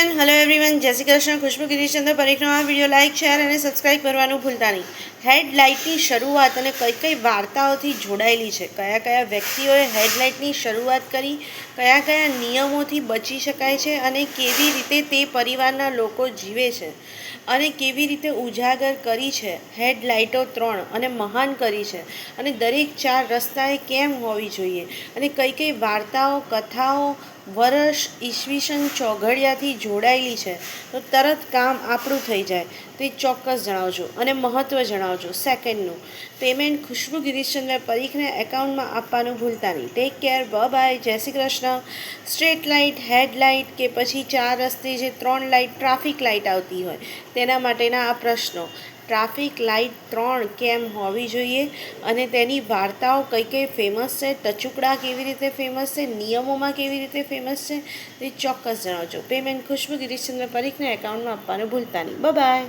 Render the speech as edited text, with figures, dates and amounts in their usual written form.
Hello everyone, જય શ્રી કૃષ્ણ. ખુશ્બુ ગિરીશચંદ્ર પરિક્રમા video like, share અને સબસ્ક્રાઇબ કરવાનું ભૂલતા નહીં. હેડલાઇટની શરૂઆત અને કઈ કઈ વાર્તાઓથી જોડાયેલી છે, કયા કયા વ્યક્તિઓએ હેડલાઇટની શરૂઆત કરી, કયા કયા નિયમોથી બચી શકાય છે અને કેવી રીતે તે પરિવારના લોકો જીવે છે અને કેવી રીતે ઉજાગર કરી છે હેડલાઇટો 3 અને મહાન કરી છે અને દરેક 4 રસ્તાએ કેમ હોવી જોઈએ અને કઈ કઈ વાર્તાઓ, કથાઓ વર્ષ ઈસવીસન ચોઘડિયાથી જોડાયેલી છે, તો તરત કામ આપણું થઈ જાય તે ચોક્કસ જણાવજો અને મહત્ત્વ જણાવજો. સેકન્ડનું પેમેન્ટ ખુશ્બુ ગિરીશચંદ્ર પરીખને એકાઉન્ટમાં આપવાનું ભૂલતા નહીં. ટેક કેર, બાય, જય Shri Krishna. Straight light, headlight કે પછી 4 રસ્તે જે 3 લાઇટ ટ્રાફિક લાઇટ આવતી હોય તેના માટેના આ પ્રશ્નો. ટ્રાફિક લાઇટ 3 કેમ હોવી જોઈએ અને તેની વાર્તાઓ કઈ કઈ ફેમસ છે, ટચુકડા કેવી રીતે ફેમસ છે, નિયમોમાં કેવી રીતે ફેમસ છે તે ચોક્કસ જણાવજો. પેમેન્ટ ખુશ્બુ ગિરીશચંદ્ર પરીખને એકાઉન્ટમાં આપવાનું ભૂલતા નહીં. બાય.